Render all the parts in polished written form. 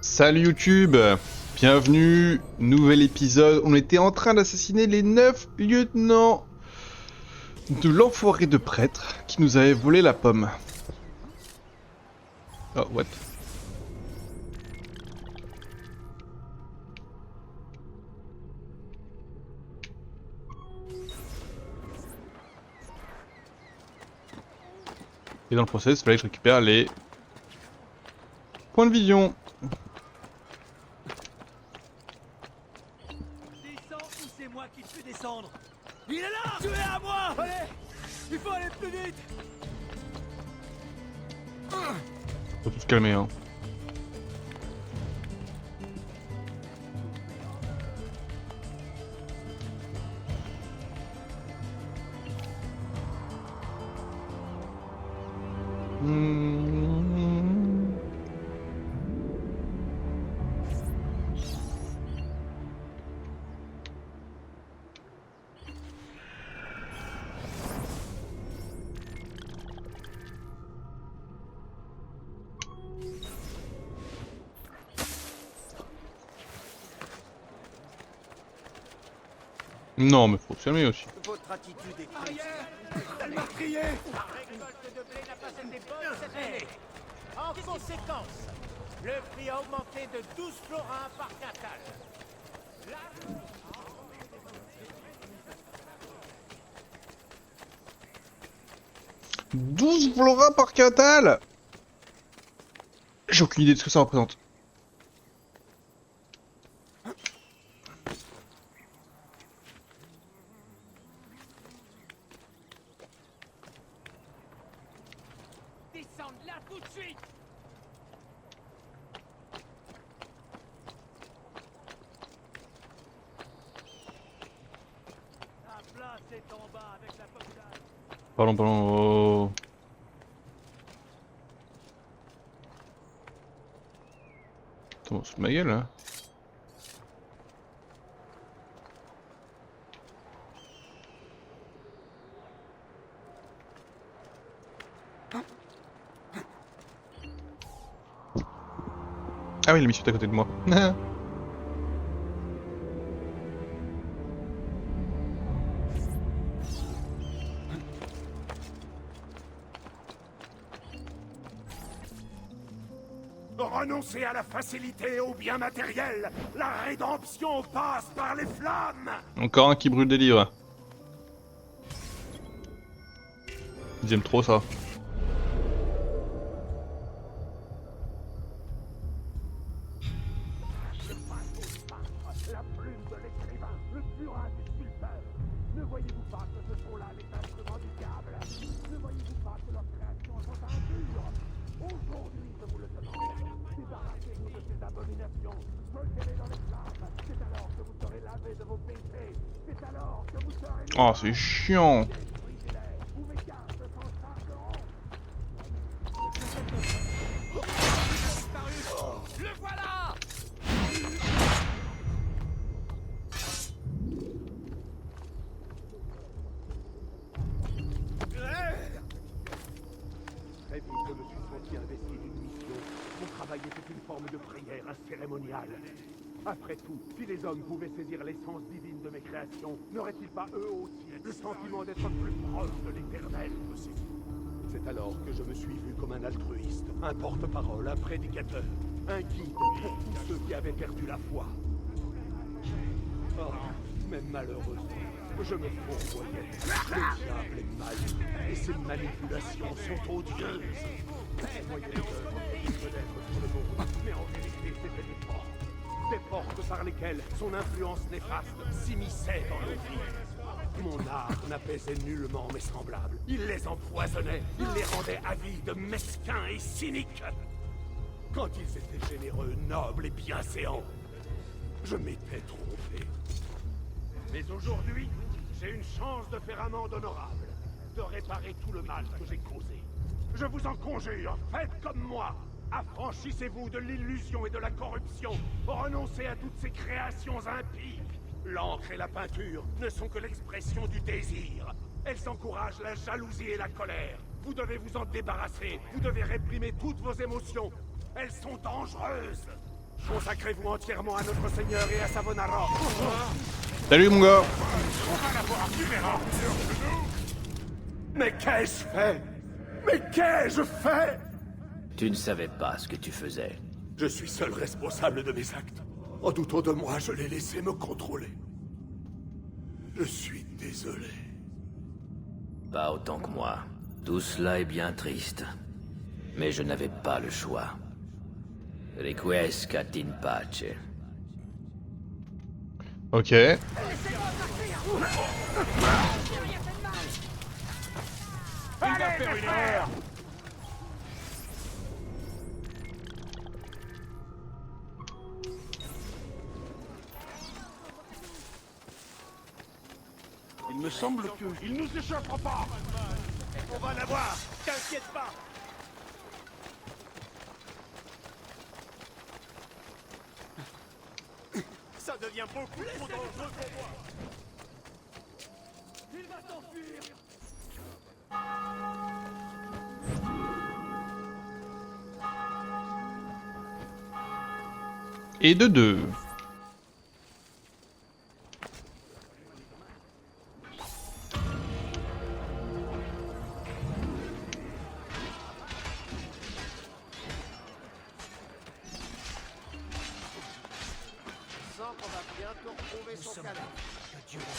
Salut YouTube, bienvenue, nouvel épisode. On était en train d'assassiner les 9 lieutenants de l'enfoiré de prêtre qui nous avait volé la pomme. Oh, what? Et dans le process, il fallait que je récupère les points de vision. Descends ou c'est moi qui te fais descendre. Il est là. Tu es à moi. Allez, il faut aller plus vite. Faut tout se calmer, hein. Non, mais faut se calmer aussi. Votre attitude est arrière. Elle m'a crié. La récolte de blé n'a pas été bonne cette année. En conséquence, le prix a augmenté de 12 florins par quintal. Là... 12 florins par quintal. J'ai aucune idée de ce que ça représente. Descends là tout de suite. La place est en bas avec la population. Pardon, pardon. Oh. Attends, c'est de ma gueule, hein. Ah oui, la mission est à côté de moi. Renoncez à la facilité et au bien matériel. La rédemption passe par les flammes. Encore un qui brûle des livres. Ils aiment trop ça. La plume de l'écrivain, le purin du sculpteur. Ne voyez-vous pas que ce sont là les instruments du diable? Ne voyez-vous pas que leurs créations sont impures? Aujourd'hui, je vous le demande, débarrassez-vous de ces abominations. Jetez-les dans les flammes. C'est alors que vous serez lavés de vos péchés. C'est alors que vous serez... Oh, c'est chiant. Vous m'écartez sans charbon. Le voilà. Très vite, je me suis senti investi d'une mission. Mon travail était une forme de prière, un cérémonial. Après tout, si les hommes pouvaient saisir l'essence divine de mes créations, n'auraient-ils pas eux aussi le sentiment d'être plus proches de l'éternel? C'est alors que je me suis vu comme un altruiste, un porte-parole, un prédicateur, un guide pour tous ceux qui avaient perdu la foi. Oh, mais malheureusement, je me fourvoyais. Le diable est mal, et ses manipulations sont odieuses. Je voyais les œuvres qui fenêtres sur le monde, mais en vérité, c'était des portes par lesquelles son influence néfaste s'immisçait dans nos vies. Mon art n'apaisait nullement mes semblables. Il les empoisonnait, il les rendait avides, mesquins et cyniques. Quand ils étaient généreux, nobles et bienséants, je m'étais trompé. Mais aujourd'hui, j'ai une chance de faire amende honorable, de réparer tout le mal que j'ai causé. Je vous en conjure, faites comme moi. Affranchissez-vous de l'illusion et de la corruption. Renoncez à toutes ces créations impies. L'encre et la peinture ne sont que l'expression du désir. Elles encouragent la jalousie et la colère. Vous devez vous en débarrasser. Vous devez réprimer toutes vos émotions. Elles sont dangereuses. Consacrez-vous entièrement à notre Seigneur et à Savonara. Salut mon gars. Mais qu'ai-je fait? Mais qu'ai-je fait? Tu ne savais pas ce que tu faisais. Je suis seul responsable de mes actes. En doutant de moi, je l'ai laissé me contrôler. Je suis désolé. Pas autant que moi. Tout cela est bien triste. Mais je n'avais pas le choix. Requiescat in pace. Ok. Il me semble que... Il nous échappera pas. On va l'avoir, t'inquiète pas. Ça devient beaucoup trop dangereux pour moi. Il va s'enfuir. Et de deux.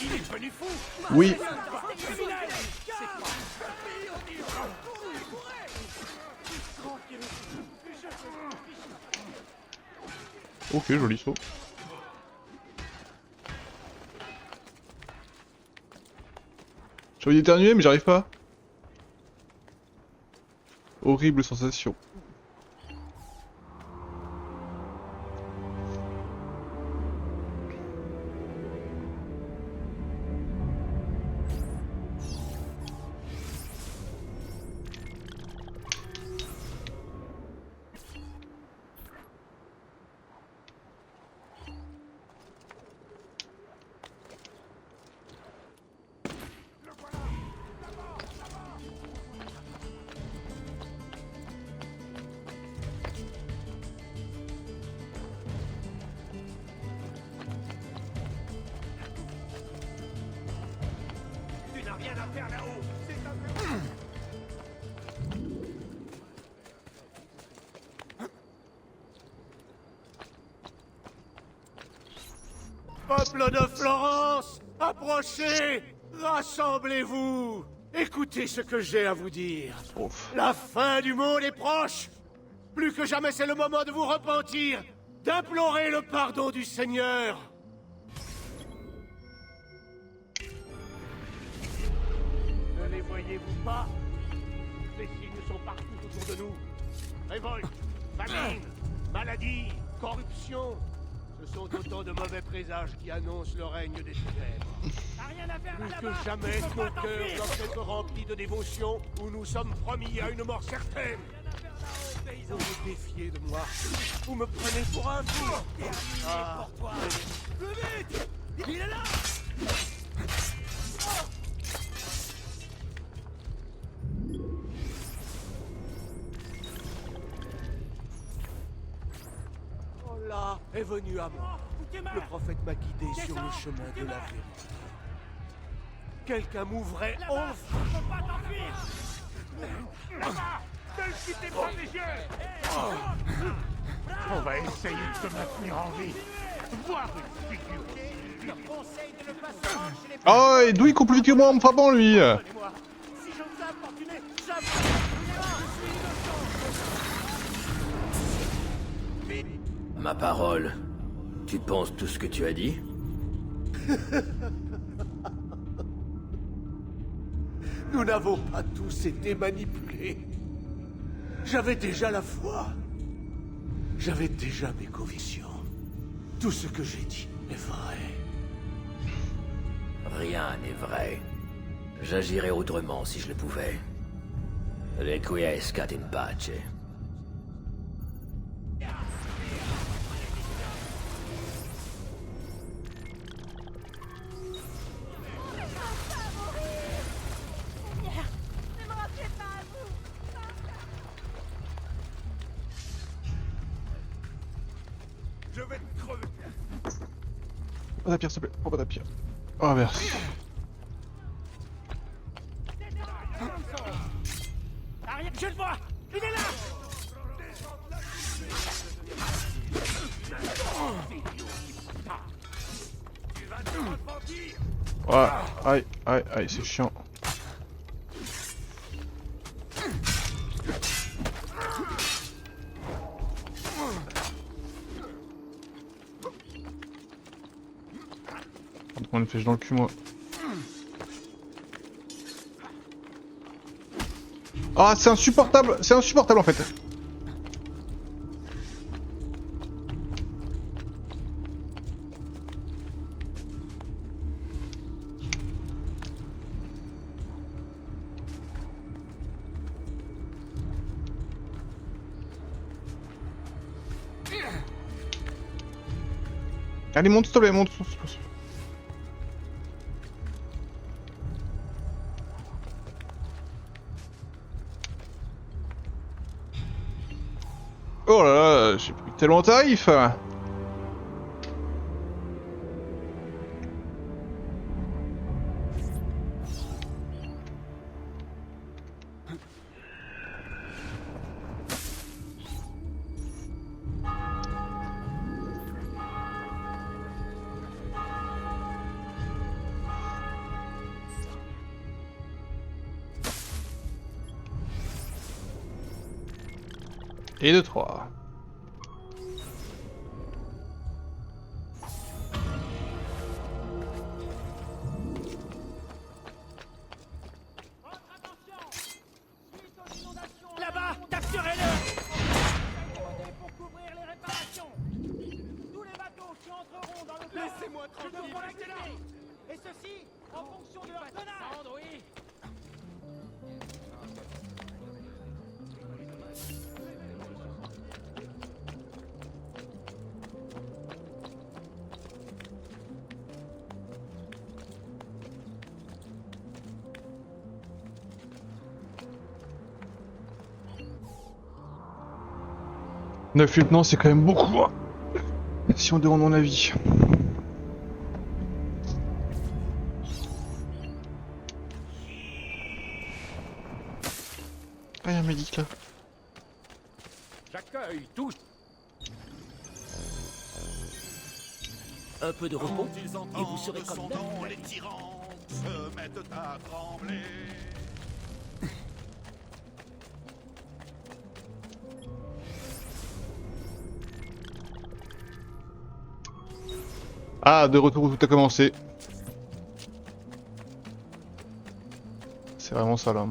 Il est devenu fou. Oui. Ok, joli saut. J'ai envie d'éternuer mais j'arrive pas. Horrible sensation. Tu n'as rien à faire là-haut. C'est un... Peuple de Florence, approchez, rassemblez-vous. Écoutez ce que j'ai à vous dire. Ouf. La fin du monde est proche. Plus que jamais, c'est le moment de vous repentir, d'implorer le pardon du Seigneur. Ne les voyez-vous pas? Les signes sont partout autour de nous. Révolte, famine, maladie, corruption. Ce sont autant de mauvais présages qui annoncent le règne des ténèbres. Plus que jamais, nos cœurs doivent être remplis de dévotion où nous sommes promis à une mort certaine. Vous vous défiez de moi. Vous me prenez pour un fou. Ah. Plus vite! Il est là! Allah est venu à moi. Le prophète m'a guidé sur le chemin de la vérité. Quelqu'un m'ouvrait enfin. Ne quittez pas mes yeux. On va essayer de te maintenir en vie. Voir une figure. Je conseille de ne pas se rendre chez les Oh, et d'où il coupe plus vite que moi en me frappant lui. Pardonnez-moi. Si je vous ai importuné, jamais. Je suis innocent. Ma parole, tu penses tout ce que tu as dit? Nous n'avons pas tous été manipulés. J'avais déjà la foi. J'avais déjà mes convictions. Tout ce que j'ai dit est vrai. Rien n'est vrai. J'agirais autrement si je le pouvais. Requiescat in pace. Ne me rappelez pas à vous. Je vais te crever. Pas ta pierre, s'il te plaît. Prends pas ta pierre. Oh, merci. Arrière, je le vois. Il est là. Ouais, aïe, aïe, aïe, c'est chiant. On une flèche dans le cul, moi. Ah, c'est insupportable en fait. Allez, monte, s'il te plaît, monte. Oh là là, j'ai pris tellement de tarif. Et 2, 3. Là-bas, capturez-le. Pour couvrir les réparations. Tous les bateaux qui entreront dans le port. Laissez-moi tranquille. Devront la quitter. Et ceci en fonction de leur tonnage. Oui. Neuf lieutenants, c'est quand même beaucoup. Hein. Si on demande mon avis. Ah, y'a un médic là. J'accueille tous. Un peu de repos, et vous serez comme neuf. Les tyrans se mettent à trembler. Ah, de retour où tout a commencé. C'est vraiment ça là.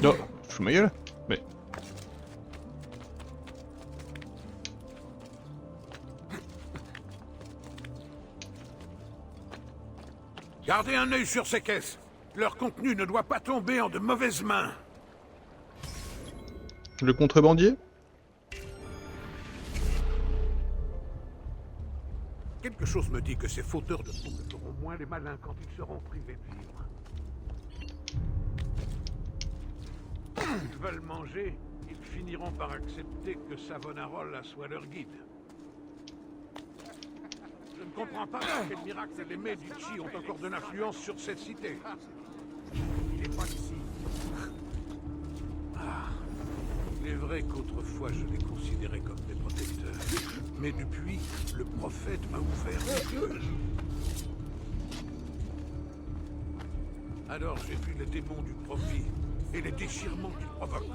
Non, fous ma gueule. Mais... Gardez un œil sur ces caisses. Leur contenu ne doit pas tomber en de mauvaises mains. Le contrebandier? Quelque chose me dit que ces fauteurs de troubles seront moins les malins quand ils seront privés de vivre. Ils veulent manger, ils finiront par accepter que Savonarola soit leur guide. Je ne comprends pas par quel miracle les Medici ont encore de l'influence sur cette cité. Il n'est pas ici. Ah, il est vrai qu'autrefois je les considérais comme des protecteurs. Mais depuis, le prophète m'a ouvert les yeux. Alors j'ai vu les démons du profit et les déchirements qu'ils provoquent.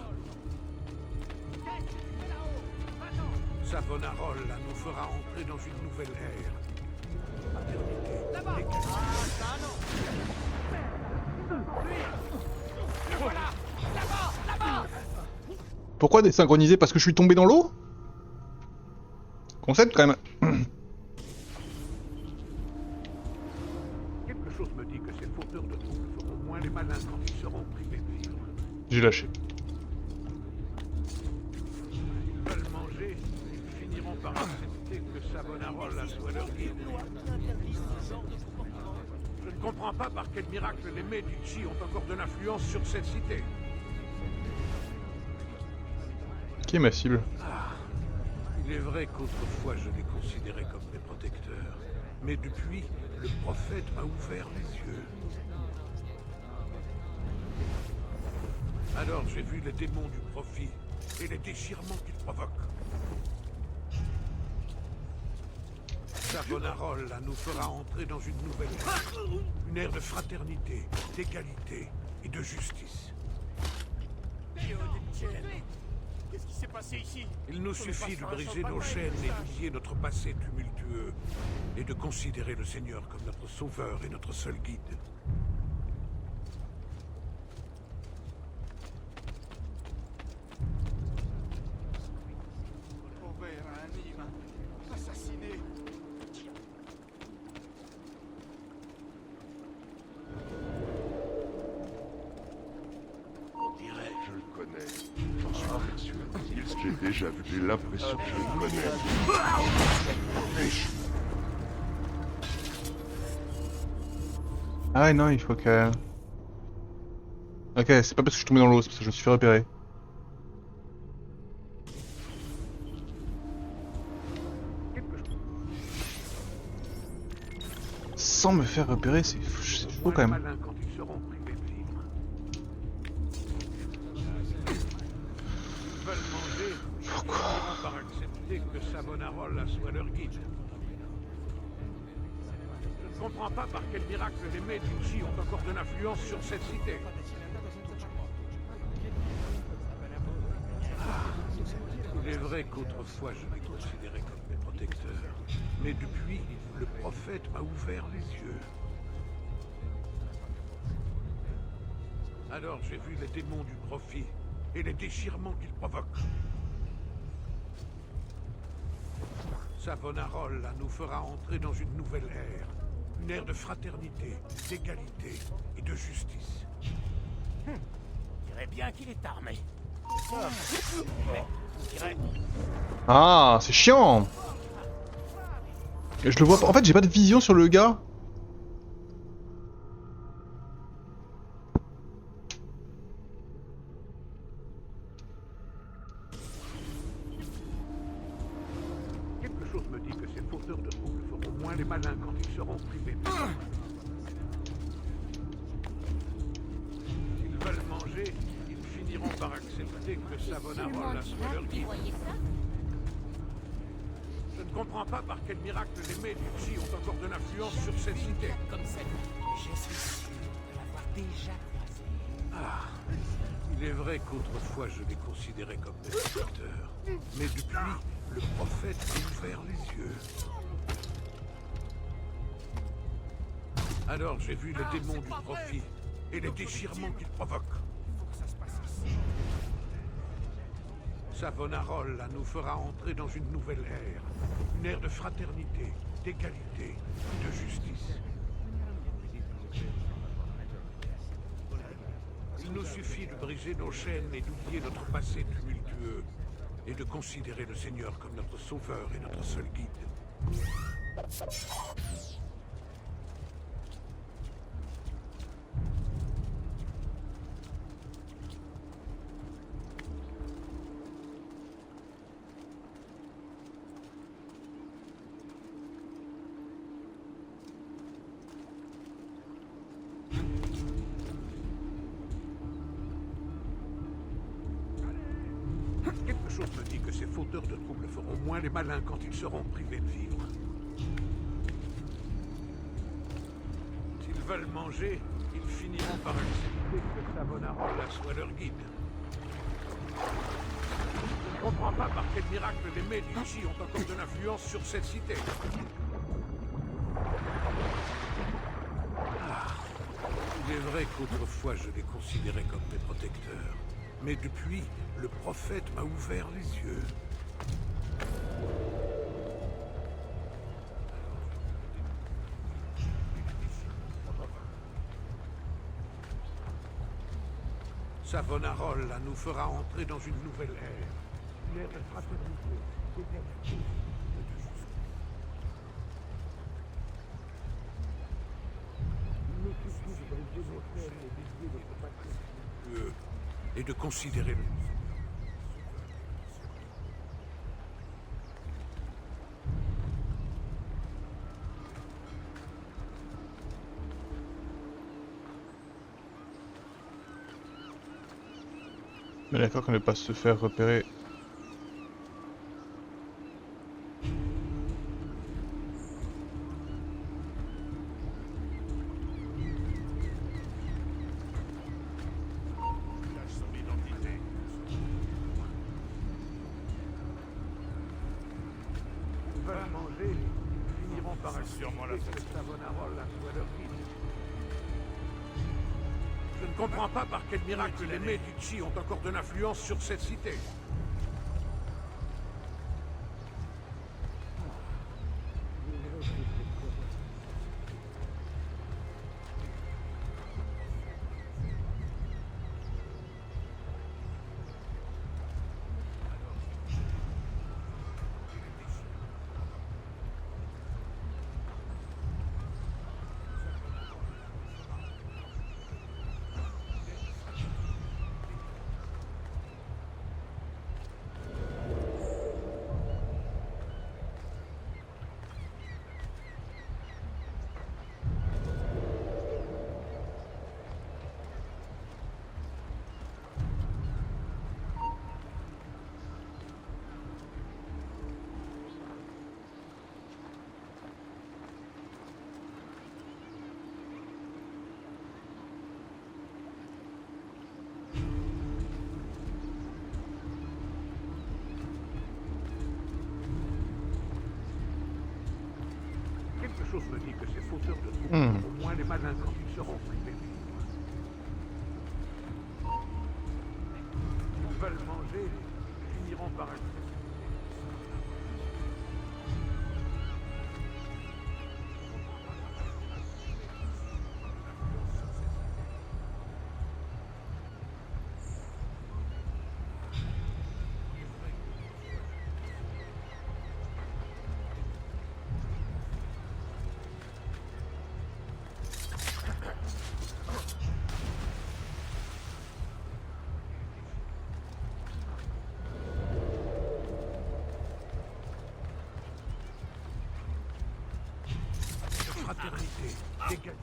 Savonarola nous fera entrer dans une nouvelle ère. Pourquoi désynchronisé? Parce que je suis tombé dans l'eau? Concept quand même. Quelque chose me dit que ces fauteurs de troubles feront moins les malins quand ils seront privés de vivre. J'ai lâché. Ils veulent manger, ils finiront par accepter que Savonarola soit leur guide. Je ne comprends pas par quel miracle les Medici ont encore de l'influence sur cette cité. Qui est ma cible? Il est vrai qu'autrefois je les considérais comme mes protecteurs. Mais depuis, le prophète m'a ouvert les yeux. Alors j'ai vu les démons du profit et les déchirements qu'ils provoquent. Savonarola nous fera entrer dans une nouvelle ère. Une ère de fraternité, d'égalité et de justice. Qu'est-ce qui s'est passé ici? Il nous suffit de briser nos chaînes et d'oublier notre passé tumultueux et de considérer le Seigneur comme notre sauveur et notre seul guide. Povera anima, assassiné. On dirait, je le connais. J'en suis persuadé. J'ai déjà vu, j'ai l'impression que je le connais. Ah non, il faut que... Ok, c'est pas parce que je suis tombé dans l'eau, c'est parce que je me suis fait repérer. Sans me faire repérer, c'est fou quand même. Malins quand ils seront privés de vivre. Ils veulent manger, Pourquoi? ils finiront par accepter que Savonarola soit leur guide. Je ne comprends pas par quel miracle les Medici ont encore de l'influence sur cette cité. Il est vrai qu'autrefois je les considérais comme mes protecteurs. Mais depuis, le prophète m'a ouvert les yeux. Alors j'ai vu les démons du profit et les déchirements qu'ils provoquent. Savonarola nous fera entrer dans une nouvelle ère. Une ère de fraternité, d'égalité et de justice. On dirait bien qu'il est armé. Mais, on dirait... Ah, c'est chiant. Je le vois pas. En fait, j'ai pas de vision sur le gars. Quelque chose me dit que ces fauteurs de troubles feront moins les malins quand ils seront privés de vivre. S'ils veulent manger, ils finiront par accepter que Savonarola soit leur guide. Je ne comprends pas par quel miracle les Medici ont encore de l'influence sur cette cité. Comme celle, je suis sûr de l'avoir déjà croisé. Il est vrai qu'autrefois je les considérais comme mes protecteurs. Mais depuis, le prophète m'a ouvert les yeux. Alors j'ai vu les démons du profit et les déchirements qu'ils provoquent. Savonarola nous fera entrer dans une nouvelle ère. Une ère de fraternité, d'égalité et de justice. Il nous suffit de briser nos chaînes et d'oublier notre passé tumultueux et de considérer le Seigneur comme notre sauveur et notre seul guide. Quelque chose me dit que ces fauteurs de troubles feront moins les malins quand ils seront privés de vivre. S'ils veulent manger, ils finiront par accepter que Savonarola soit leur guide. Je ne comprends pas par quel miracle les Medici ont encore de l'influence sur cette cité. Il est vrai qu'autrefois je les considérais comme mes protecteurs. Mais depuis, le prophète m'a ouvert les yeux. Savonarola nous fera entrer dans une nouvelle ère. Une ère de fraternité, d'égalité. Il nous suffit de briser nos chaînes et d'oublier notre passé et de considérer le... Mais d'accord qu'on ne pas se faire repérer. Ils veulent manger, ils finiront par accepter que Savonarola soit leur guide. Je ne comprends pas par quel miracle les Medici ont encore de l'influence sur cette cité. Quelque chose me dit que ces fauteurs de troubles, au moins les malins quand ils seront privés. Ils veulent manger, ils finiront par accepter. Fraternité, égalité.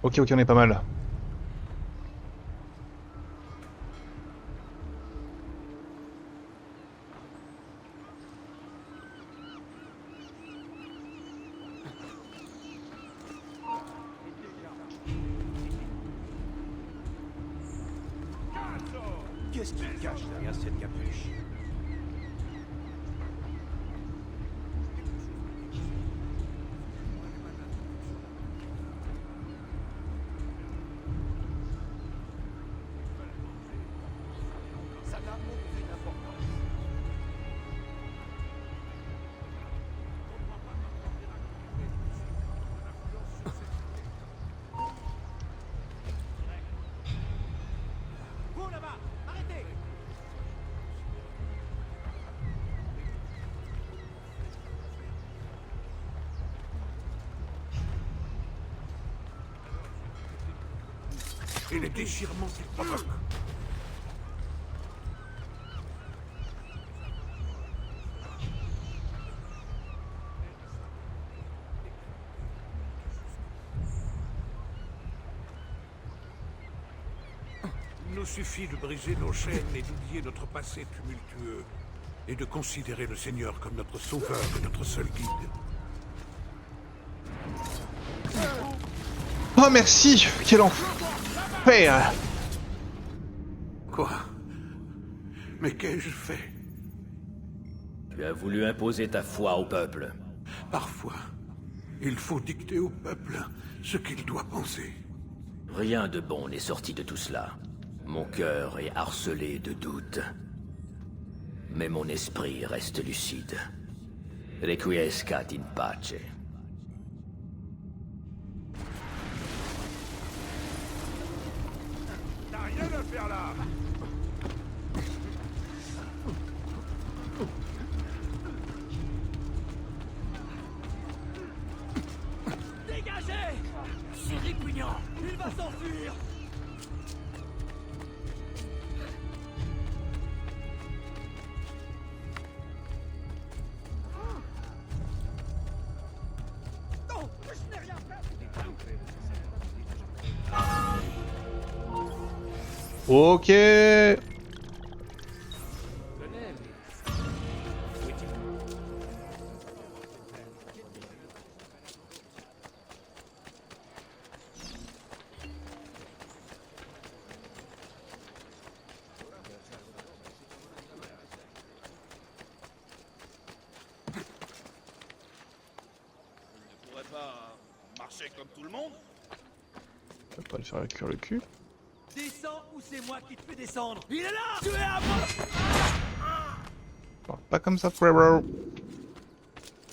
Ok, on est pas mal. Qu'est-ce qui cache derrière cette capuche? Ça n'a aucune importance. Vous là-bas, arrêtez! Et les déchirements qu'ils provoquent. Il nous suffit de briser nos chaînes et d'oublier notre passé tumultueux et de considérer le Seigneur comme notre sauveur et notre seul guide. Oh merci, quel enfer. Quoi? Mais qu'ai-je fait? Tu as voulu imposer ta foi au peuple. Parfois, il faut dicter au peuple ce qu'il doit penser. Rien de bon n'est sorti de tout cela. Mon cœur est harcelé de doutes. mais mon esprit reste lucide. Requiescat in pace. T'as rien à faire là. Dégagez! C'est répugnant! Il va s'enfuir! Non! Je n'ai rien fait! Ok. Tu pourrais pas marcher comme tout le monde? Je vais pas le faire cuire le cul. Descends ou c'est moi qui te fais descendre! Il est là! Tu es à moi! Alors, pas comme ça, frérot.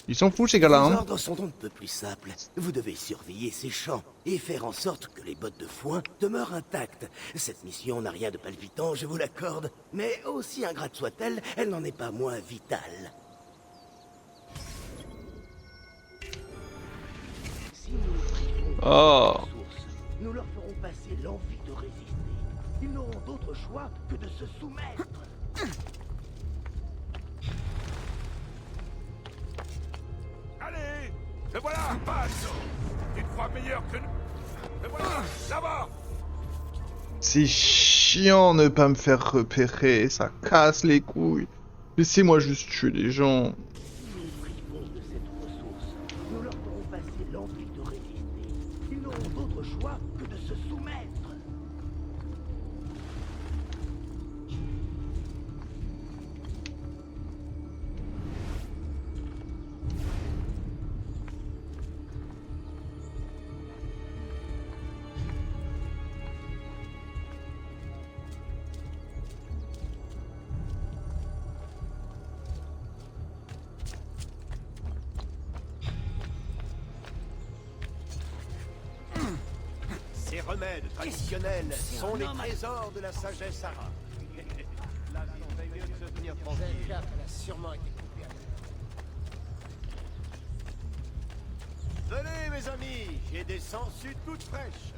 Ils sont fous ces gars-là, Les hein. ordres sont un peu plus simples. Vous devez surveiller ces champs et faire en sorte que les bottes de foin demeurent intactes. Cette mission n'a rien de palpitant, je vous l'accorde, mais aussi ingrate soit-elle, elle n'en est pas moins vitale. Si nous nous privons de Oh. ressources, nous leur ferons passer l'envie de résister. Ils n'auront d'autre choix que de se soumettre. Allez, le voilà, passe. Tu te crois meilleur que nous? Le voilà, là-bas. C'est chiant de pas me faire repérer, ça casse les couilles. Laissez-moi juste tuer les gens. Si nous nous privons de cette ressource, nous leur ferons passer l'envie de résister. Ils n'auront d'autre choix que de se soumettre. Ces remèdes traditionnels sont les trésors de la sagesse arabe. Là, il fait mieux de se tenir tranquille. Elle a sûrement été coupée. Venez, mes amis, j'ai des sangsues toutes fraîches.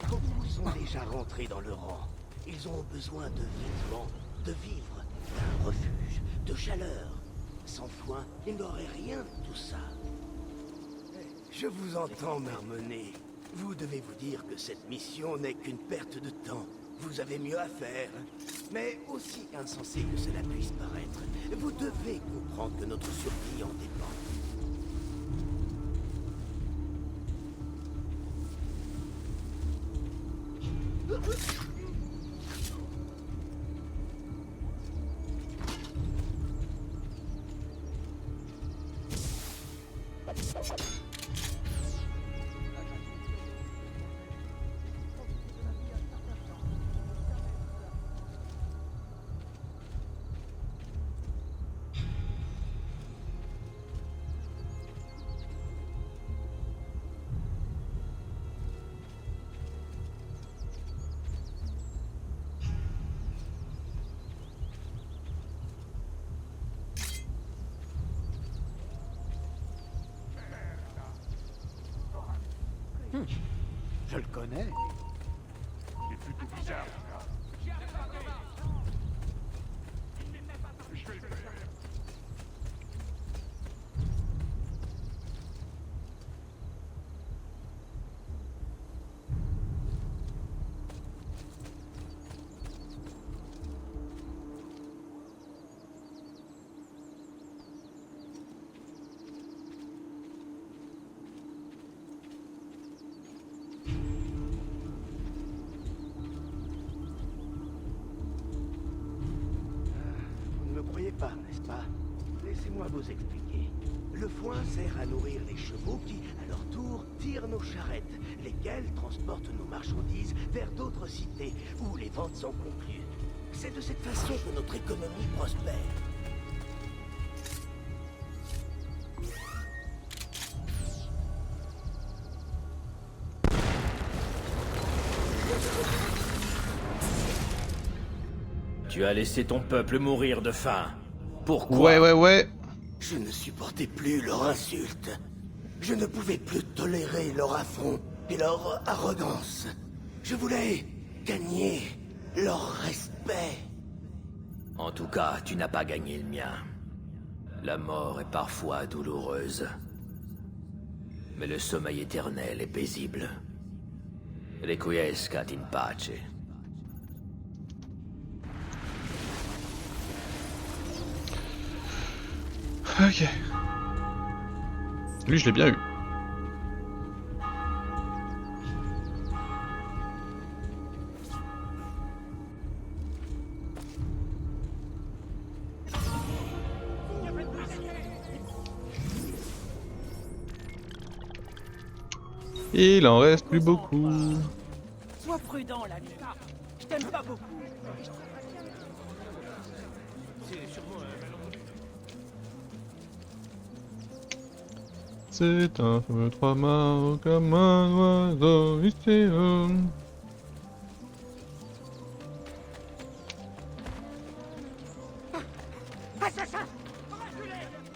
Beaucoup sont déjà rentrés dans le rang. Ils ont besoin de vêtements, de vivres, d'un refuge, de chaleur. Sans foin, ils n'auraient rien de tout ça. Je vous entends marmonner. Vous devez vous dire que cette mission n'est qu'une perte de temps. Vous avez mieux à faire. Mais aussi insensé que cela puisse paraître, vous devez comprendre que notre survie en dépend. Je le connais. Il est plutôt bizarre. Je vais le faire. Laissez-moi vous expliquer. Le foin sert à nourrir les chevaux qui, à leur tour, tirent nos charrettes, lesquelles transportent nos marchandises vers d'autres cités où les ventes sont conclues. C'est de cette façon que notre économie prospère. Tu as laissé ton peuple mourir de faim. Pourquoi? Ouais. Je ne supportais plus leur insulte. Je ne pouvais plus tolérer leur affront et leur arrogance. Je voulais gagner leur respect. En tout cas, tu n'as pas gagné le mien. La mort est parfois douloureuse. Mais le sommeil éternel est paisible. Requiescat in pace. Ok. Lui, je l'ai bien eu. Il en reste plus beaucoup. Sois prudent, l'ami. Je t'aime pas beaucoup. C'est un feu trois mâts comme un oiseau mystérieux.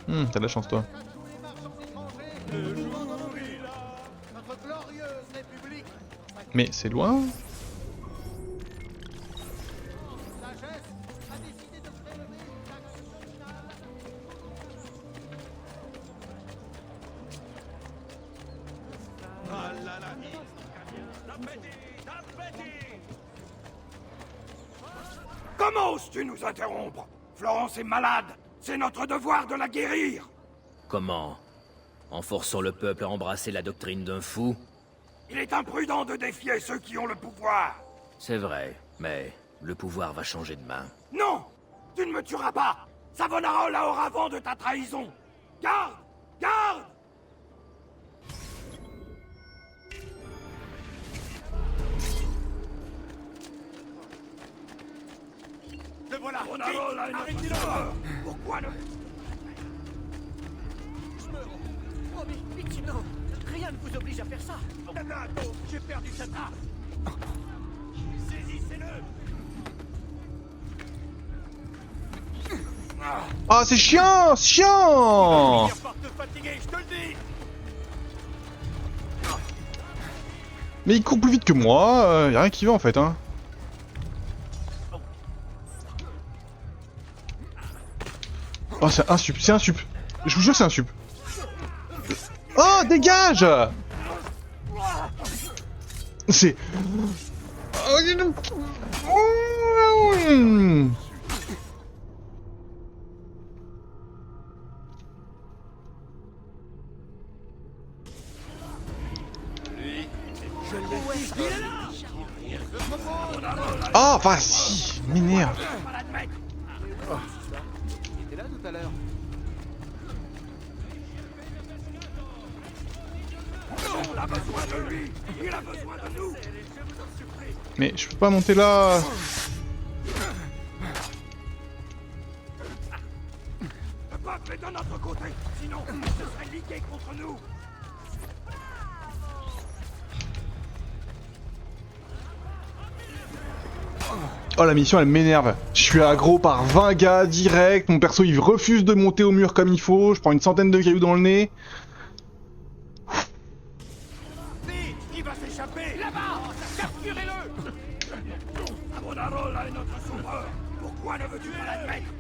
T'as de la chance toi. Mais c'est loin. Comment oses-tu nous interrompre? Florence est malade. C'est notre devoir de la guérir. Comment? En forçant le peuple à embrasser la doctrine d'un fou? Il est imprudent de défier ceux qui ont le pouvoir. C'est vrai, mais le pouvoir va changer de main. Non! Tu ne me tueras pas! Savonarola aura vent de ta trahison! Garde! Garde! Le voilà! Savonarola est notre sauveur! Pourquoi ne... Promis, Victino, rien ne vous oblige à faire ça. Danato, j'ai perdu cette arme! Saisissez-le! Ah, c'est chiant, c'est chiant. Finir par te fatiguer, je te le dis! Mais il court plus vite que moi, y a rien qui va en fait, hein. Oh, c'est un sup, c'est un sup. Je vous jure, c'est un sup. Oh, dégage! C'est... Ah, vas-y, m'énerve. Il était là tout à l'heure. On a besoin de lui! Il a besoin de nous! Mais je peux pas monter là. Le peuple est de notre côté! Sinon, il se serait ligué contre nous! Oh, la mission elle m'énerve. Je suis aggro par 20 gars direct. Mon perso il refuse de monter au mur comme il faut. Je prends une centaine de cailloux dans le nez. Vite! Il va s'échapper! Là-bas! Capturez-le! Savonarola est notre sauveur! Pourquoi ne veux-tu pas l'admettre?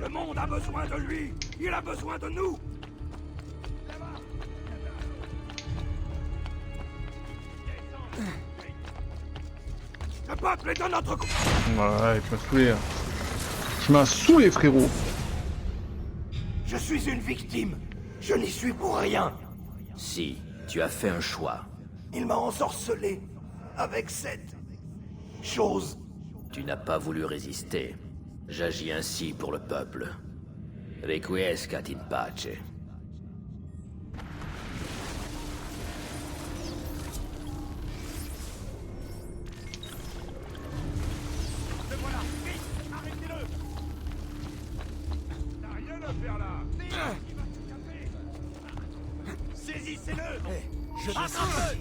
Le monde a besoin de lui! Il a besoin de nous! Le peuple est de notre côté! Ouais, il m'a saoulé. Tu m'as saoulé, frérot. Je suis une victime! Je n'y suis pour rien! Si, tu as fait un choix. Il m'a ensorcelé avec cette chose. Tu n'as pas voulu résister. J'agis ainsi pour le peuple. Requiescat in pace. Le voilà, vite, arrêtez-le. T'as rien à faire là. Saisissez-le. Je Attrape-le!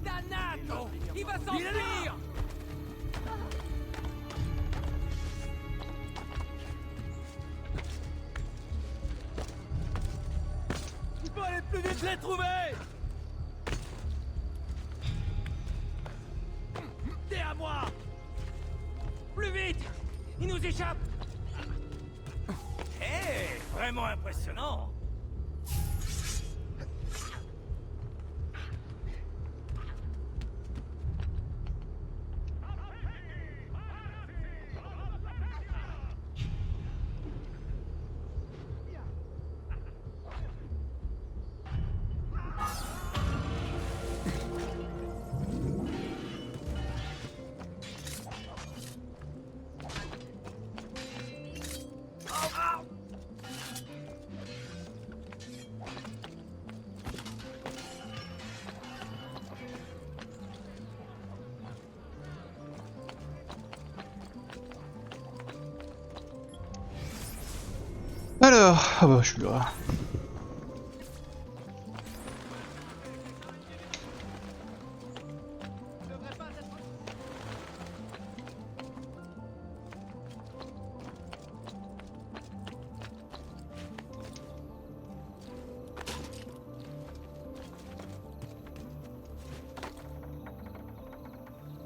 Danado! Il va s'enfuir! Il faut aller plus vite, je l'ai trouvé! T'es à moi! Plus vite! Il nous échappe! Hé! Vraiment impressionnant! Alors, ah bah je suis là.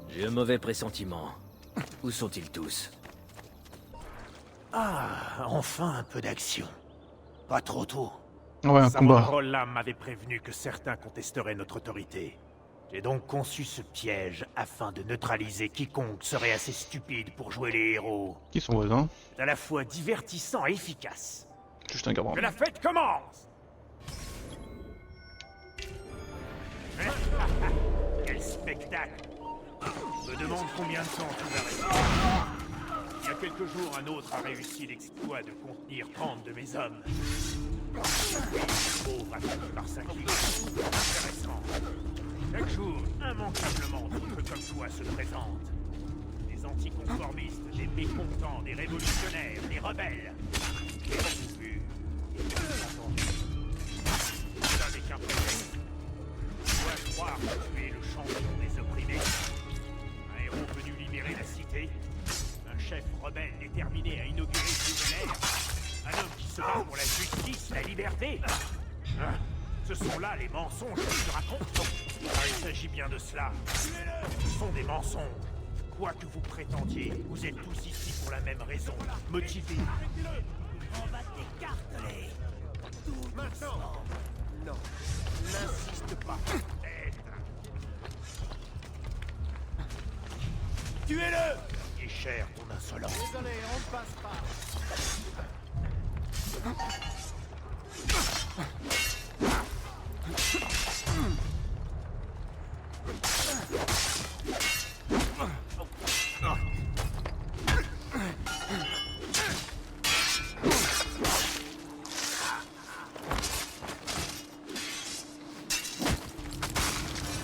J'ai un mauvais pressentiment. Où sont-ils tous? Ah, enfin un peu d'action. Pas trop tôt. Ouais, un combat. Savonarola m'avait prévenu que certains contesteraient notre autorité. J'ai donc conçu ce piège afin de neutraliser quiconque serait assez stupide pour jouer les héros. Qui sont voisins? C'est à la fois divertissant et efficace. Juste un garde. Que la fête commence! Quel spectacle! Je me demande combien de temps tout va rester. Il y a quelques jours, un autre a réussi l'exploit de contenir 30 de mes hommes. Le pauvre a fini par s'inquiéter. Intéressant. Chaque jour, immanquablement, d'autres comme toi se présentent. Des anticonformistes, des mécontents, des révolutionnaires, des rebelles. Des confus. Ça n'est qu'un prétexte. Dois-je croire que tu es le champion des opprimés? Un héros venu libérer la cité? Un chef rebelle déterminé à inaugurer une nouvelle ère? Un homme qui se bat pour la justice, la liberté? Ah, ce sont là les mensonges que tu racontes? Ah, il s'agit bien de cela. Ce sont des mensonges. Quoi que vous prétendiez, vous êtes tous ici pour la même raison. Motivés. On va t'écarteler! Maintenant! Non, n'insiste pas. Tuez-le! Il est cher, ton insolence. Désolé, on ne passe pas.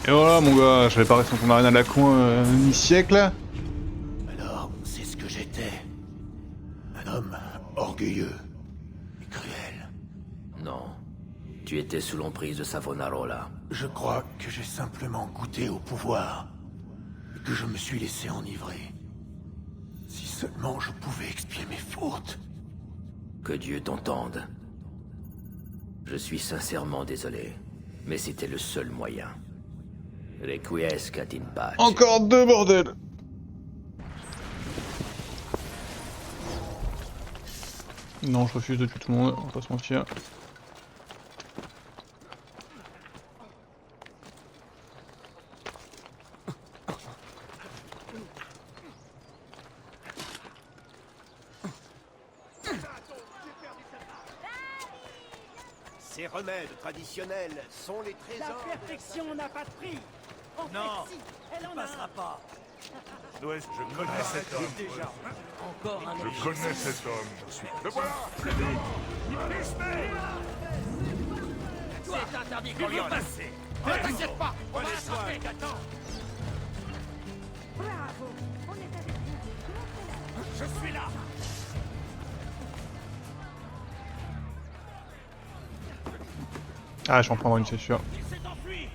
Et voilà mon gars, je vais pas rester dans ton arène à la con mi-siècle. Alors, c'est ce que j'étais. Un homme orgueilleux et cruel. Non. Tu étais sous l'emprise de Savonarola. Je crois que j'ai simplement goûté au pouvoir et que je me suis laissé enivrer. Si seulement je pouvais expier mes fautes. Que Dieu t'entende. Je suis sincèrement désolé, mais c'était le seul moyen. Requiescat in pace. Encore deux bordel. Non, je refuse de tuer tout le monde, on va pas se mentir. Ces remèdes traditionnels sont les La trésors. perfection n'a pas de prix! Non, elle en passera pas. Je connais cet homme. Encore un Je connais cet homme. Le voilà. C'est interdit qu'on lui en passer. T'inquiète pas, on va attraper. Bravo. On est avec vous. Je suis là. Ah, je vais en prendre une, c'est sûr. Il s'est enfui.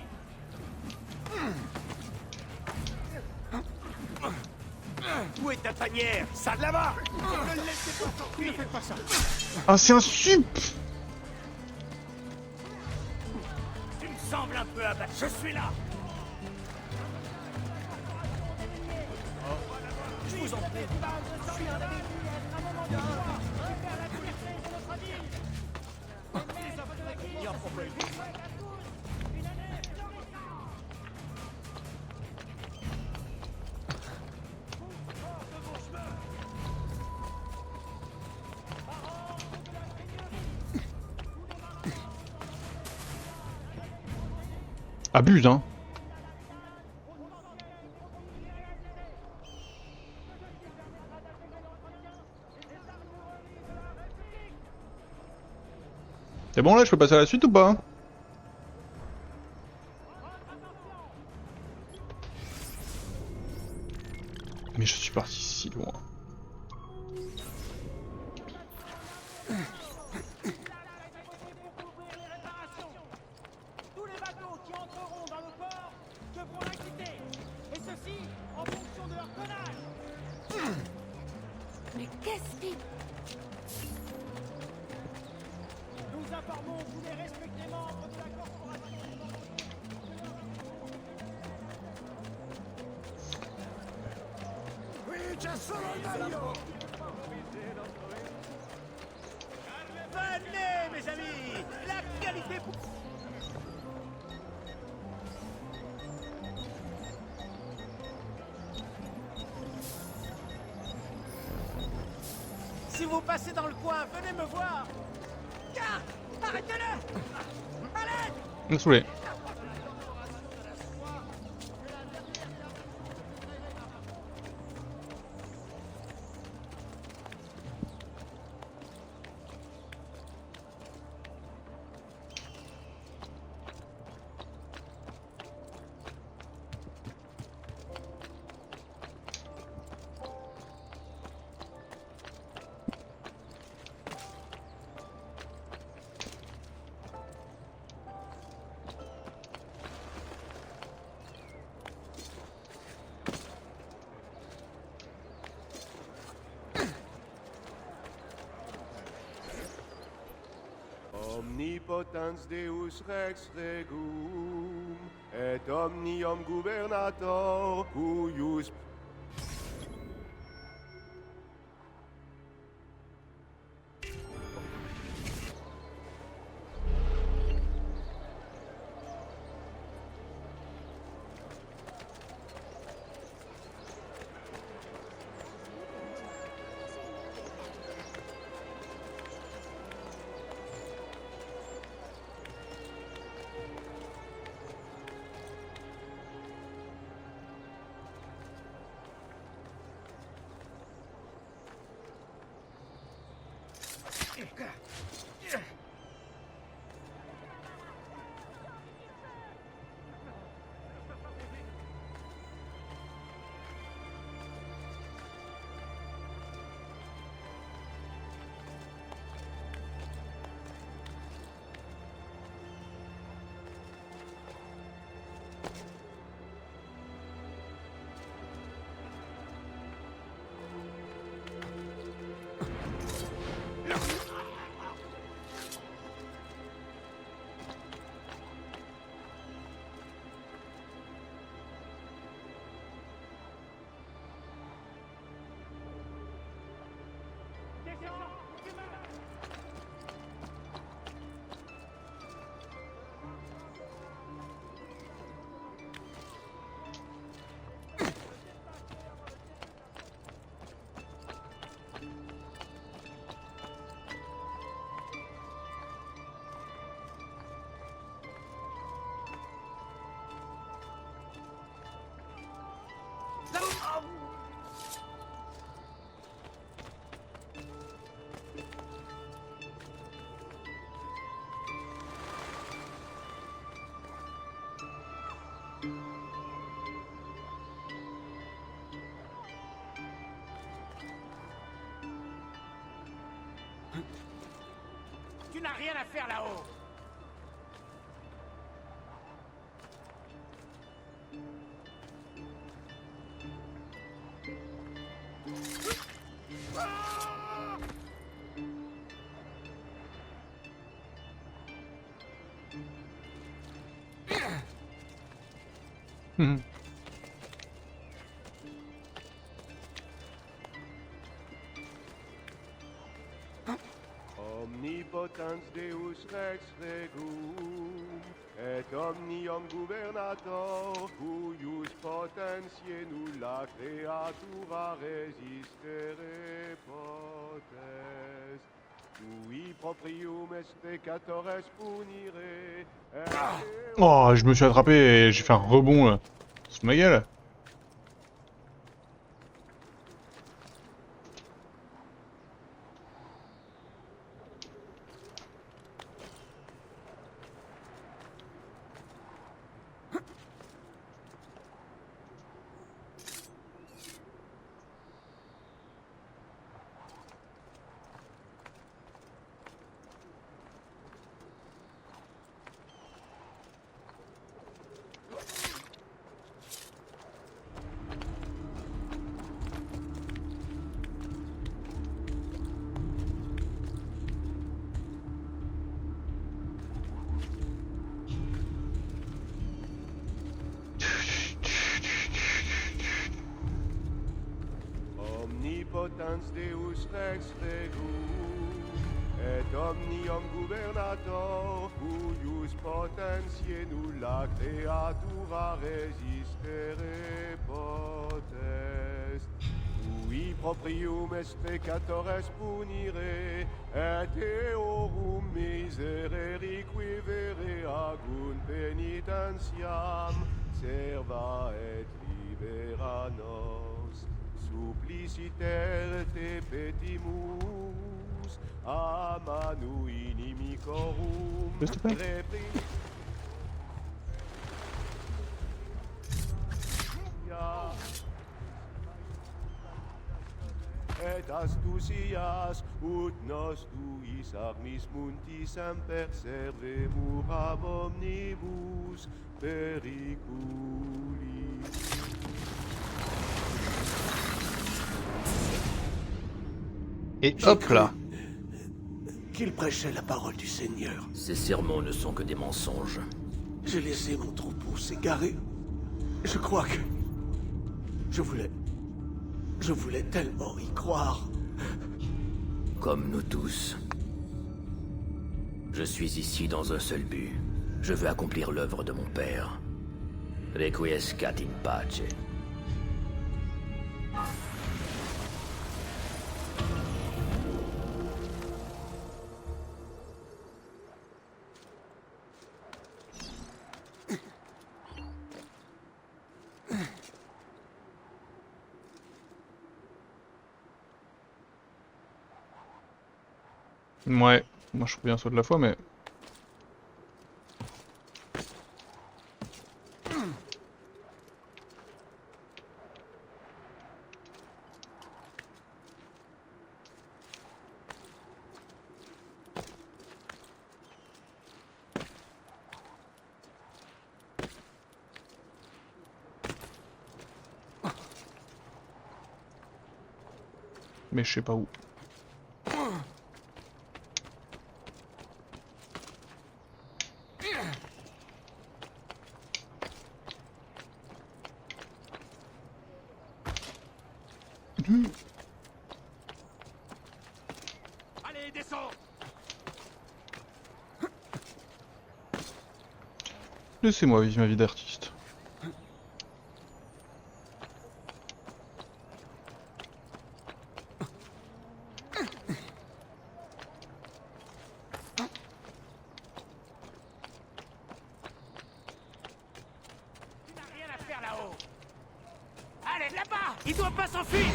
Où est ta tanière? Ça de là-bas. Ne le laissez pas sortir. Ne faites pas ça. Ah, c'est un sup. Tu me sembles un peu abattu. Je suis là. Je vous en prie. Il y a un problème. Abuse, hein. C'est bon là, je peux passer à la suite ou pas? Mais je suis parti si loin. Tous les bateaux qui entreront dans le port devront la quitter. Et ceci en fonction de leur tonnage. Mais qu'est-ce qui... Nous informons tous les respectés membres de la corporation. Venez, mes amis. La qualité pour... Si vous passez dans le coin, venez me voir. Car, arrêtez-le. Allez. Me saoulé. Omnipotens Deus Rex Regum, et omnium gubernator, cuius... Tu n'as rien à faire là-haut. Mhm. Omnipotens Deus Rex Regum, et omnium gubernator, cuius potentiae nulla creatura resistere potest. Cui proprium est peccatores punire, et Oh, je me suis attrapé et j'ai fait un rebond là. C'est ma gueule. Omnipotens Deus Rex Regum, et omnium gubernator, cuius potentiae nulla creatura resistere potest. Cui proprium est peccatores punire, et eorum miserere requivere agunt penitentiam, serva et libera nos. Suppliciter te petimus, a manu inimicorum, S'il te plaît. Et astucias, ut nos tuis armis muntis semper servemur ab omnibus periculi. Et hop là. Qu'il prêchait la parole du Seigneur. Ces sermons ne sont que des mensonges. J'ai laissé mon troupeau s'égarer. Je crois que... Je voulais tellement y croire. Comme nous tous. Je suis ici dans un seul but. Je veux accomplir l'œuvre de mon père. Requiescat in pace. Ouais, moi je trouve bien un saut de la foi, mais... Mais je sais pas où. Allez, descends. Laissez-moi vivre ma vie d'artiste. Tu n'as rien à faire là-haut. Allez. fait? Là-bas! Il doit pas s'enfuir!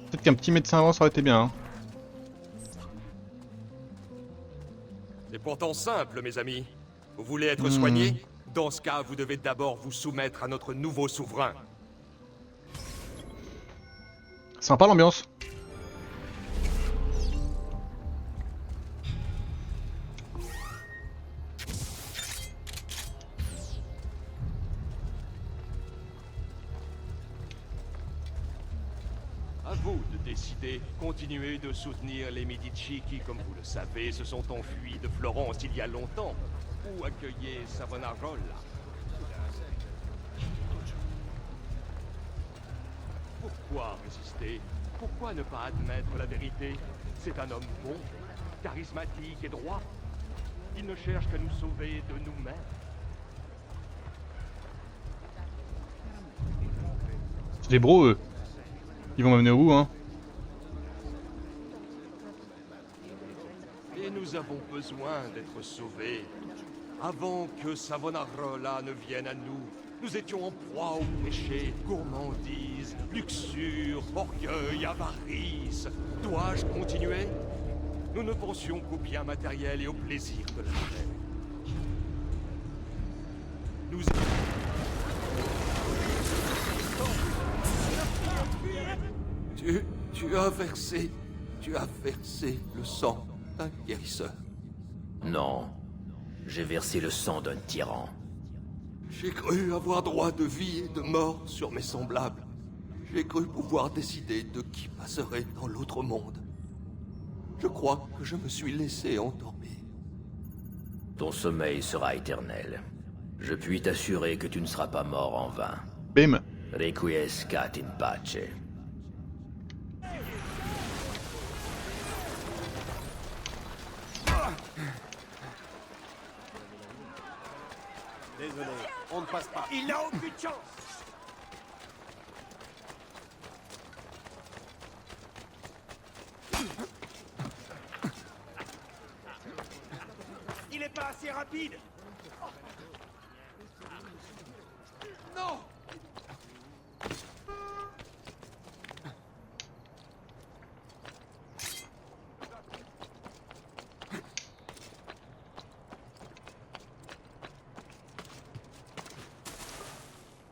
Peut-être qu'un petit médecin avant ça aurait été bien. Hein. C'est pourtant simple, mes amis. Vous voulez être soigné? Dans ce cas, vous devez d'abord vous soumettre à notre nouveau souverain. Sympa l'ambiance. À vous de décider. Continuez de soutenir les Medici qui, comme vous le savez, se sont enfuis de Florence il y a longtemps. Ou accueillez Savonarola. Pourquoi résister? Pourquoi ne pas admettre la vérité? C'est un homme bon, charismatique et droit. Il ne cherche qu'à nous sauver de nous-mêmes. C'est des bros eux. Ils vont m'amener où hein? Et nous avons besoin d'être sauvés. Avant que Savonarola ne vienne à nous, nous étions en proie au péché, gourmandise, luxure, orgueil, avarice. Dois-je continuer? Nous ne pensions qu'au bien matériel et au plaisir de la chair. Nous... Tu as versé le sang d'un guérisseur. Non, j'ai versé le sang d'un tyran. J'ai cru avoir droit de vie et de mort sur mes semblables. J'ai cru pouvoir décider de qui passerait dans l'autre monde. Je crois que je me suis laissé endormir. Ton sommeil sera éternel. Je puis t'assurer que tu ne seras pas mort en vain. Bim. Requiescat in pace. Désolé, on ne passe pas. Il n'a aucune chance! Il est pas assez rapide! Non!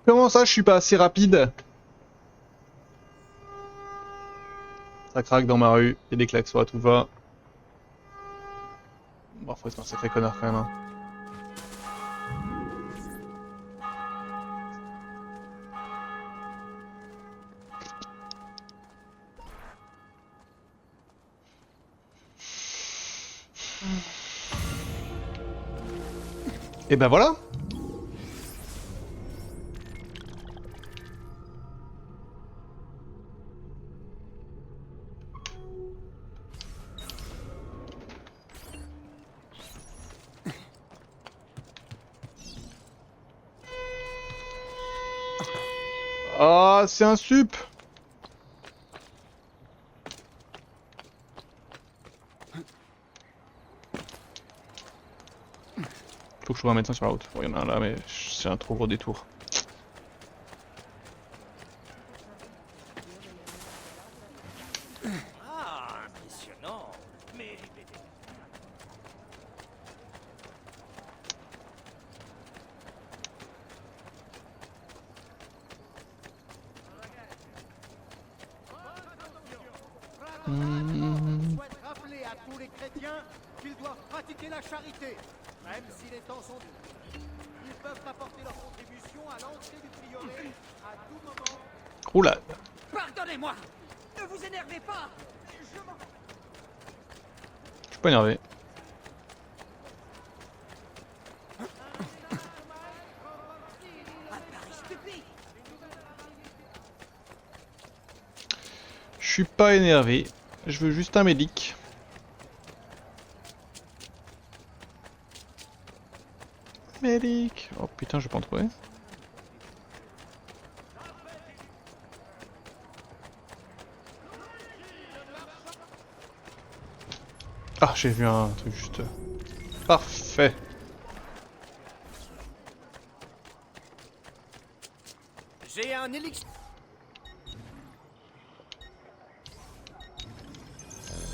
Comment ça je suis pas assez rapide? Ça craque dans ma rue, il y a des klaxons à tout va. Bon, faut être un sacré connard quand même. Hein. Et ben voilà. Ah, c'est un sup. Faut que je trouve un médecin sur la route. Bon, il y en a un là, mais c'est un trop gros détour. Ah, impressionnant! Mais... Souhaite rappeler à tous les chrétiens qu'ils doivent pratiquer la charité, même si les temps sont durs. Ils peuvent apporter leur contribution à l'entrée du prieuré à tout moment. Roulade. Pardonnez-moi! Ne vous énervez pas! Je m'en... Je suis pas énervé. Un pari stupide! Je suis pas énervé. Je veux juste un médic. Médic. Oh putain, je vais pas en trouver. Ah, j'ai vu un truc juste... Parfait. J'ai un élixir.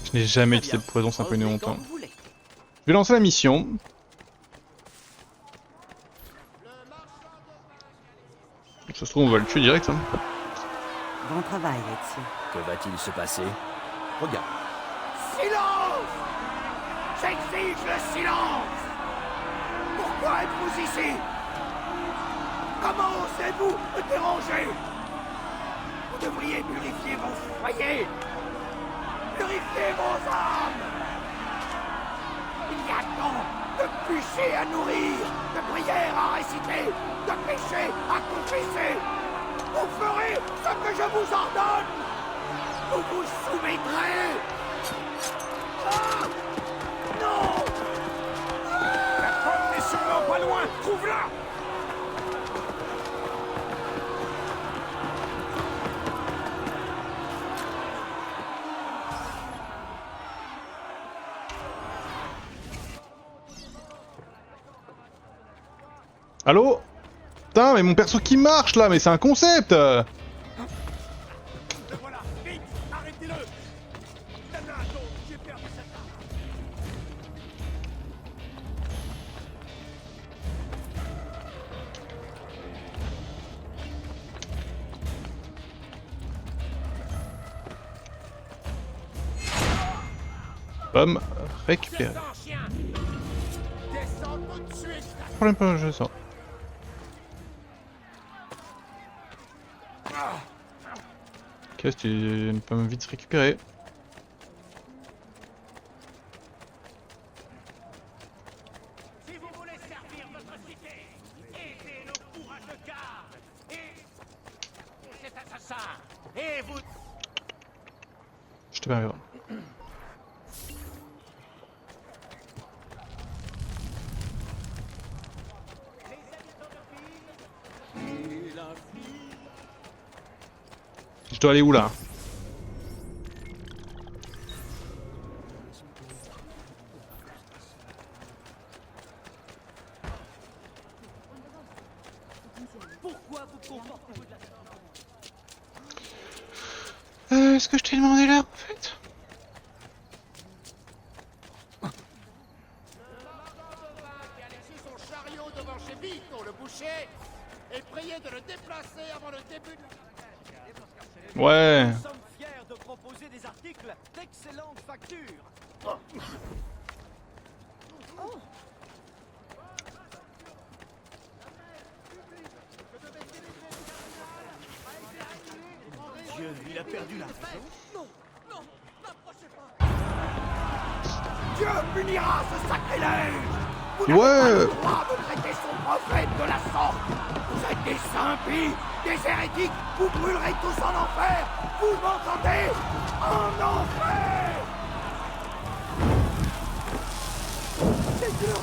Je n'ai jamais utilisé le poison, ça peut une longtemps. Je vais lancer la mission. Ça se trouve, on va le tuer direct. Hein. Bon travail, Ezio. Que va-t-il se passer? Regarde. Silence! J'exige le silence! Pourquoi êtes-vous ici? Comment osez-vous me déranger? Vous devriez purifier vos foyers! Purifiez vos âmes! Il y a tant de bûchers à nourrir, de prières à réciter, de péchés à confesser! Vous ferez ce que je vous ordonne! Vous vous soumettrez! Ah! Non! La pomme n'est sûrement pas loin. Trouve-la. Allô? Putain, mais mon perso qui marche là, mais c'est un concept! Le voilà. Vite, arrêtez-le. Donne-la un ton. J'ai perdu cette arme. Pomme récupérée. Descends, chien. Descends tout de suite. Problème pas, je sens. Ok, c'est une pomme vite se récupérer. Si vous voulez servir notre cité, aidez nos courageux gardes et cet assassin. Et vous... Je te permets. Je dois aller où là? Pourquoi vous comportez-vous de la Est-ce que je t'ai demandé là en fait? qui a laissé son chariot devant chez Vito, le boucher, et prié de le déplacer avant le début de la... Ouais. Nous sommes fiers de proposer des articles d'excellente facture. Dieu, il a perdu la raison. Non, non, n'approchez pas. Dieu punira ce sacrilège! Vous Ouais. n'avez pas le droit de traiter son prophète de la sorte! Vous êtes des impies, des hérétiques, vous brûlerez tous en enfer! Vous m'entendez? En enfer! Seigneur,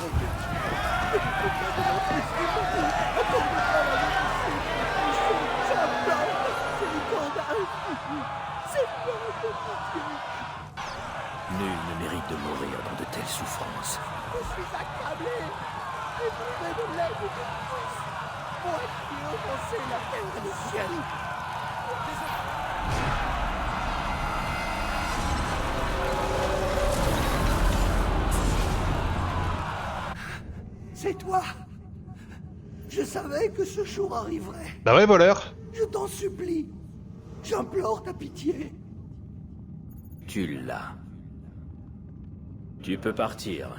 Nul ne mérite de mourir dans de telles souffrances. je suis accablé! Délivrez de l'aide de tous! Moi qui ai offensé la terre et le ciel! C'est toi! Je savais que ce jour arriverait. Bah ouais, voleur. Je t'en supplie. J'implore ta pitié. Tu l'as. Tu peux partir.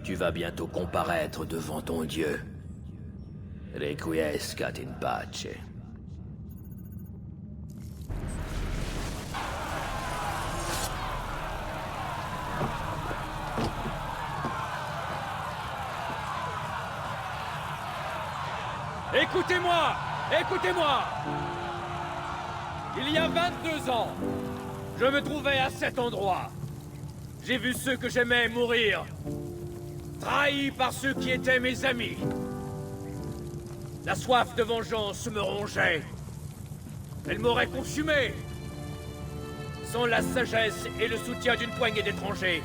Tu vas bientôt comparaître devant ton Dieu. Requiescat in pace. Écoutez-moi! Écoutez-moi! Il y a 22 ans, je me trouvais à cet endroit. J'ai vu ceux que j'aimais mourir. Trahis par ceux qui étaient mes amis. La soif de vengeance me rongeait. Elle m'aurait consumé. Sans la sagesse et le soutien d'une poignée d'étrangers,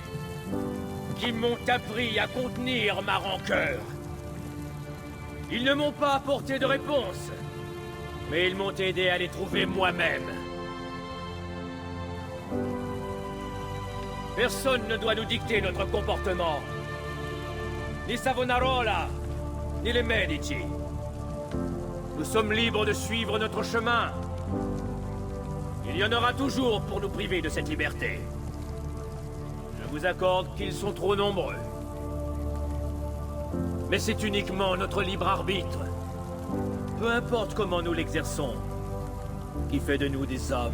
qui m'ont appris à contenir ma rancœur. Ils ne m'ont pas apporté de réponse, mais ils m'ont aidé à les trouver moi-même. Personne ne doit nous dicter notre comportement. Ni Savonarola, ni les Medici. Nous sommes libres de suivre notre chemin. Il y en aura toujours pour nous priver de cette liberté. Je vous accorde qu'ils sont trop nombreux. Mais c'est uniquement notre libre arbitre, peu importe comment nous l'exerçons, qui fait de nous des hommes.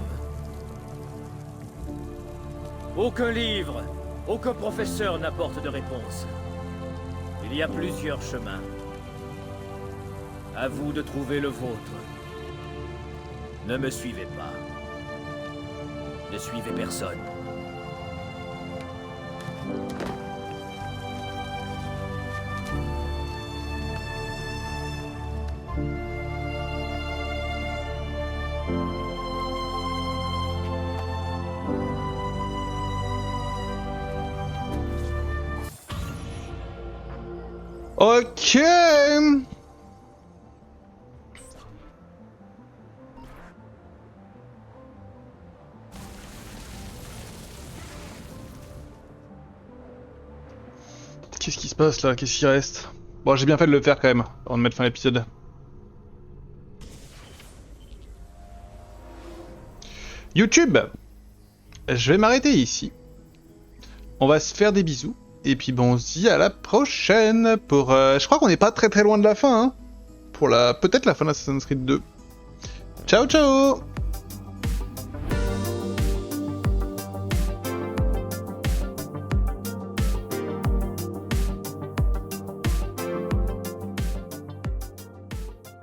Aucun livre, aucun professeur n'apporte de réponse. Il y a plusieurs chemins. À vous de trouver le vôtre. Ne me suivez pas. Ne suivez personne. Ok. Qu'est-ce qui se passe là? Qu'est-ce qui reste? Bon, j'ai bien fait de le faire quand même, avant de mettre fin à l'épisode. YouTube, je vais m'arrêter ici. On va se faire des bisous. Et puis bon, on se dit à la prochaine pour... je crois qu'on n'est pas très loin de la fin, hein. Pour la... peut-être la fin d'Assassin's Creed 2. Ciao ciao.